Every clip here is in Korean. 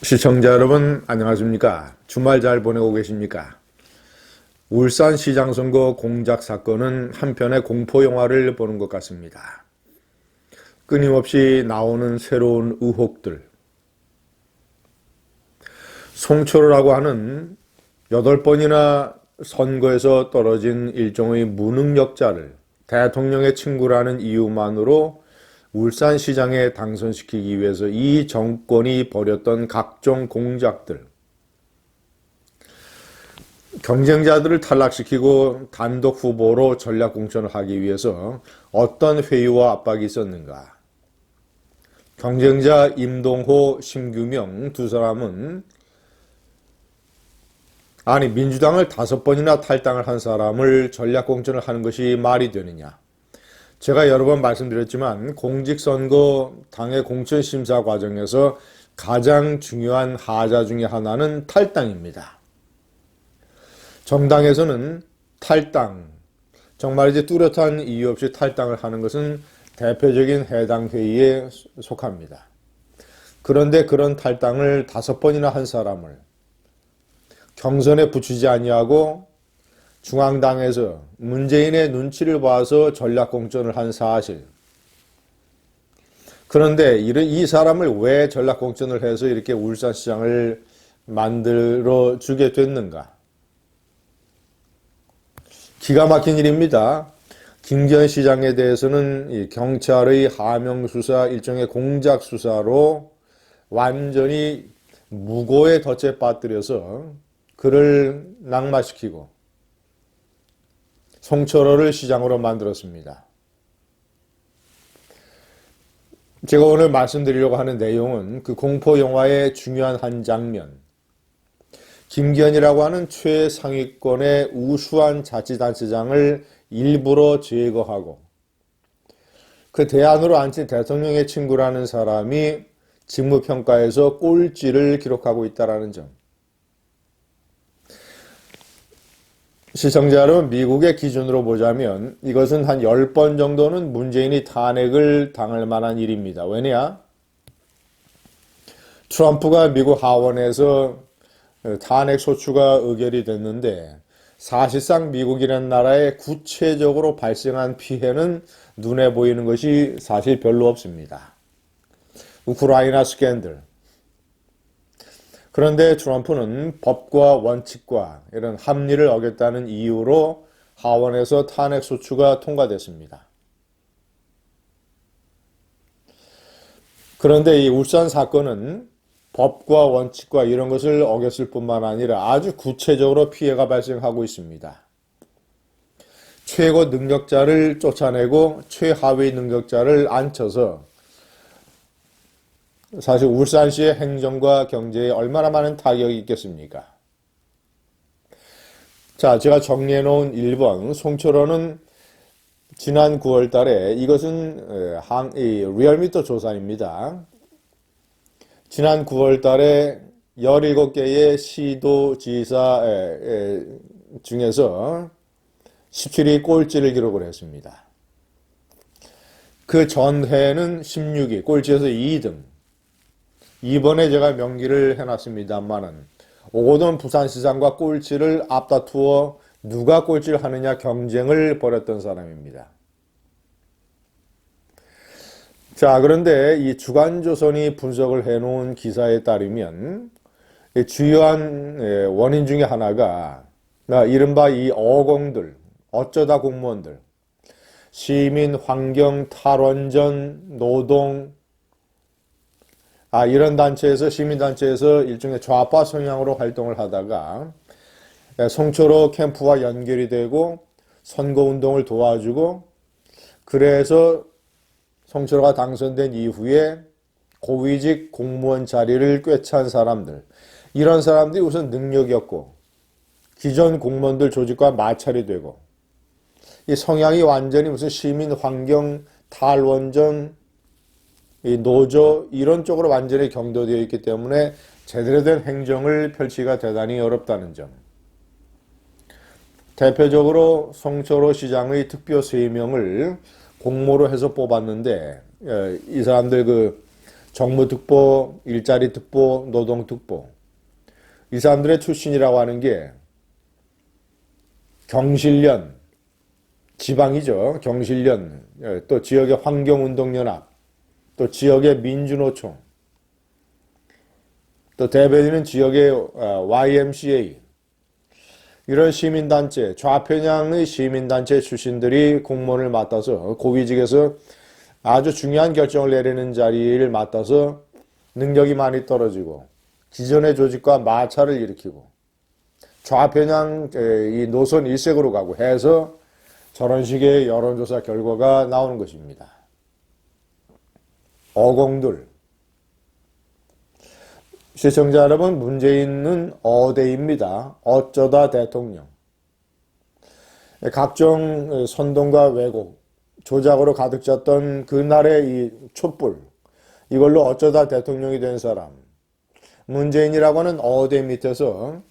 시청자 여러분 안녕하십니까? 주말 잘 보내고 계십니까? 울산시장 선거 공작 사건은 한편의 공포 영화를 보는 것 같습니다. 끊임없이 나오는 새로운 의혹들. 송철호라고 하는 8번이나 선거에서 떨어진 일종의 무능력자를 대통령의 친구라는 이유만으로 울산시장에 당선시키기 위해서 이 정권이 벌였던 각종 공작들, 경쟁자들을 탈락시키고 단독 후보로 전략 공천을 하기 위해서 어떤 회유와 압박이 있었는가? 경쟁자 임동호, 심규명 두 사람은 민주당을 5번이나 탈당을 한 사람을 전략 공천을 하는 것이 말이 되느냐? 제가 여러 번 말씀드렸지만 공직선거 당의 공천심사 과정에서 가장 중요한 하자 중에 하나는 탈당입니다. 정당에서는 탈당, 정말 이제 뚜렷한 이유 없이 탈당을 하는 것은 대표적인 해당 회의에 속합니다. 그런데 그런 탈당을 5번이나 한 사람을 경선에 붙이지 아니하고 중앙당에서 문재인의 눈치를 봐서 전략공천을 한 사실. 그런데 이 사람을 왜 전략공천을 해서 이렇게 울산시장을 만들어 주게 됐는가? 기가 막힌 일입니다. 김기현 시장에 대해서는 이 경찰의 하명수사, 일종의 공작수사로 완전히 무고의 덫에 빠뜨려서 그를 낙마시키고 송철호를 시장으로 만들었습니다. 제가 오늘 말씀드리려고 하는 내용은 그 공포 영화의 중요한 한 장면, 김기현이라고 하는 최상위권의 우수한 자치단체장을 일부러 제거하고 그 대안으로 앉힌 대통령의 친구라는 사람이 직무평가에서 꼴찌를 기록하고 있다는 점. 시청자 여러분, 미국의 기준으로 보자면 이것은 한 10번 정도는 문재인이 탄핵을 당할 만한 일입니다. 왜냐? 트럼프가 미국 하원에서 탄핵 소추가 의결이 됐는데 사실상 미국이라는 나라에 구체적으로 발생한 피해는 눈에 보이는 것이 사실 별로 없습니다. 우크라이나 스캔들. 그런데 트럼프는 법과 원칙과 이런 합리를 어겼다는 이유로 하원에서 탄핵 소추가 통과됐습니다. 그런데 이 울산 사건은 법과 원칙과 이런 것을 어겼을 뿐만 아니라 아주 구체적으로 피해가 발생하고 있습니다. 최고 능력자를 쫓아내고 최하위 능력자를 앉혀서 사실 울산시의 행정과 경제에 얼마나 많은 타격이 있겠습니까? 자, 제가 정리해 놓은 1번, 송철호는 지난 9월 달에, 이것은 리얼미터 조사입니다. 지난 9월 달에 17개의 시도지사 중에서 17위 꼴찌를 기록을 했습니다. 그 전해는 16위, 꼴찌에서 2등. 이번에 제가 명기를 해놨습니다만은 오고돈 부산시장과 꼴찌를 앞다투어 누가 꼴찌를 하느냐 경쟁을 벌였던 사람입니다. 자, 그런데 이 주간조선이 분석을 해놓은 기사에 따르면 주요한 원인 중에 하나가 이른바 이 어공들, 어쩌다 공무원들, 시민, 환경, 탈원전, 노동, 이런 단체에서, 시민단체에서 일종의 좌파 성향으로 활동을 하다가 송철호 캠프와 연결이 되고 선거운동을 도와주고 그래서 송철호가 당선된 이후에 고위직 공무원 자리를 꿰찬 사람들, 이런 사람들이 우선 능력이 없고 기존 공무원들 조직과 마찰이 되고 이 성향이 완전히 무슨 시민, 환경, 탈원전, 이 노조 이런 쪽으로 완전히 경도되어 있기 때문에 제대로 된 행정을 펼치기가 대단히 어렵다는 점. 대표적으로 송철호 시장의 특별 3명을 공모로 해서 뽑았는데 이 사람들 정무특보, 일자리특보, 노동특보. 이 사람들의 출신이라고 하는 게 경실련, 지방이죠. 경실련, 또 지역의 환경운동연합, 또 지역의 민주노총, 또 대변인은 지역의 YMCA, 이런 시민단체, 좌편향의 시민단체 출신들이 공무원을 맡아서 고위직에서 아주 중요한 결정을 내리는 자리를 맡아서 능력이 많이 떨어지고 기존의 조직과 마찰을 일으키고 좌편향 이 노선 일색으로 가고 해서 저런 식의 여론조사 결과가 나오는 것입니다. 어공들. 시청자 여러분, 문재인은 어대입니다. 어쩌다 대통령. 각종 선동과 왜곡, 조작으로 가득 찼던 그날의 이 촛불, 이걸로 어쩌다 대통령이 된 사람. 문재인이라고 하는 어대 밑에서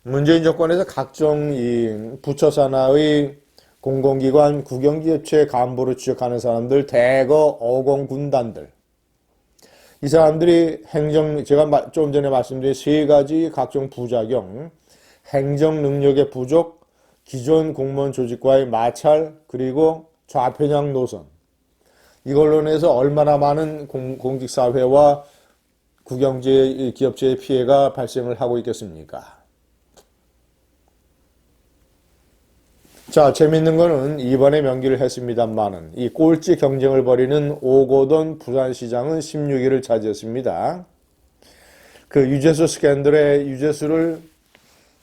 문재인 정권에서 각종 이 부처 산하의 공공기관 국영기업체 간부로 취직하는 사람들, 대거 어공군단들. 이 사람들이 제가 좀 전에 말씀드린 세 가지 각종 부작용, 행정 능력의 부족, 기존 공무원 조직과의 마찰, 그리고 좌편향 노선. 이걸로 인해서 얼마나 많은 공직사회와 국영제 기업체의 피해가 발생을 하고 있겠습니까? 자, 재밌는 거는 이번에 명기를 했습니다만은 이 꼴찌 경쟁을 벌이는 오고돈 부산시장은 16위를 차지했습니다. 그 유재수 스캔들의 유재수를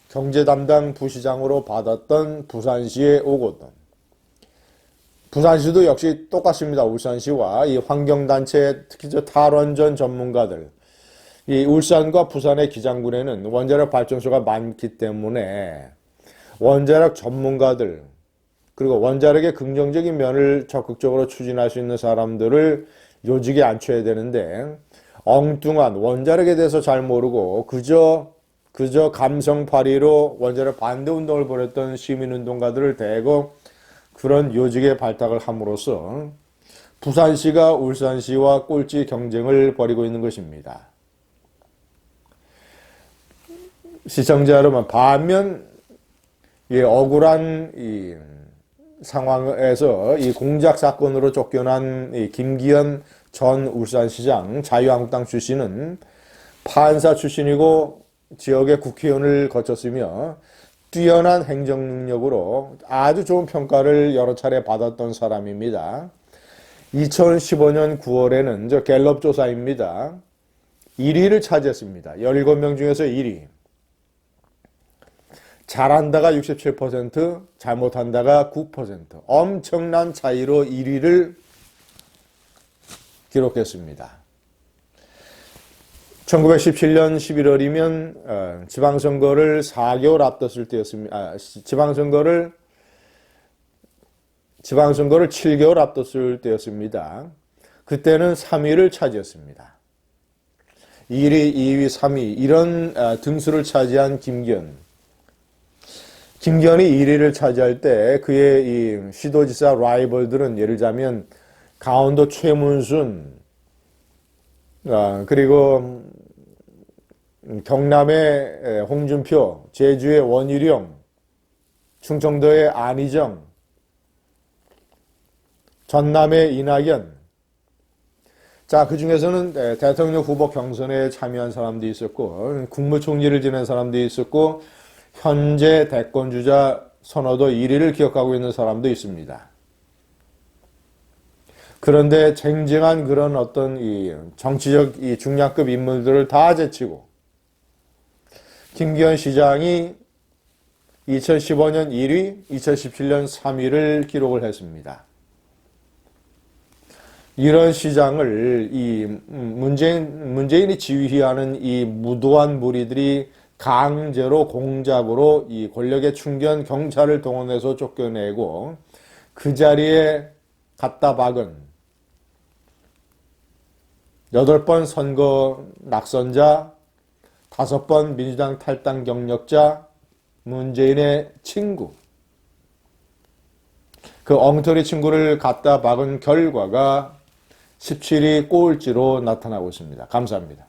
경제 담당 부시장으로 받았던 부산시의 오고돈. 부산시도 역시 똑같습니다. 울산시와 이 환경단체, 특히 저 탈원전 전문가들. 이 울산과 부산의 기장군에는 원자력 발전소가 많기 때문에 원자력 전문가들, 그리고 원자력의 긍정적인 면을 적극적으로 추진할 수 있는 사람들을 요직에 앉혀야 되는데 엉뚱한 원자력에 대해서 잘 모르고 그저 감성파리로 원자력 반대 운동을 벌였던 시민운동가들을 대거 그런 요직에 발탁을 함으로써 부산시가 울산시와 꼴찌 경쟁을 벌이고 있는 것입니다. 시청자 여러분, 반면 억울한 이 상황에서 이 공작 사건으로 쫓겨난 이 김기현 전 울산시장 자유한국당 출신은 판사 출신이고 지역의 국회의원을 거쳤으며 뛰어난 행정 능력으로 아주 좋은 평가를 여러 차례 받았던 사람입니다. 2015년 9월에는 저 갤럽 조사입니다. 1위를 차지했습니다. 17명 중에서 1위. 잘한다가 67%, 잘못한다가 9%. 엄청난 차이로 1위를 기록했습니다. 1917년 11월이면 지방선거를 4개월 앞뒀을 때였습니다. 지방선거를 7개월 앞뒀을 때였습니다. 그때는 3위를 차지했습니다. 1위, 2위, 3위 이런 등수를 차지한 김기현이 1위를 차지할 때 그의 이 시도지사 라이벌들은 예를 들자면 강원도 최문순, 그리고 경남의 홍준표, 제주의 원희룡, 충청도의 안희정, 전남의 이낙연. 자, 그 중에서는 대통령 후보 경선에 참여한 사람도 있었고, 국무총리를 지낸 사람도 있었고, 현재 대권주자 선호도 1위를 기억하고 있는 사람도 있습니다. 그런데 쟁쟁한 그런 어떤 이 정치적 이 중량급 인물들을 다 제치고 김기현 시장이 2015년 1위, 2017년 3위를 기록을 했습니다. 이런 시장을 이 문재인이 지휘하는 이 무도한 무리들이 강제로 공작으로 이 권력의 충견 경찰을 동원해서 쫓겨내고 그 자리에 갖다 박은 8번 선거 낙선자, 5번 민주당 탈당 경력자, 문재인의 친구. 그 엉터리 친구를 갖다 박은 결과가 17위 꼴찌로 나타나고 있습니다. 감사합니다.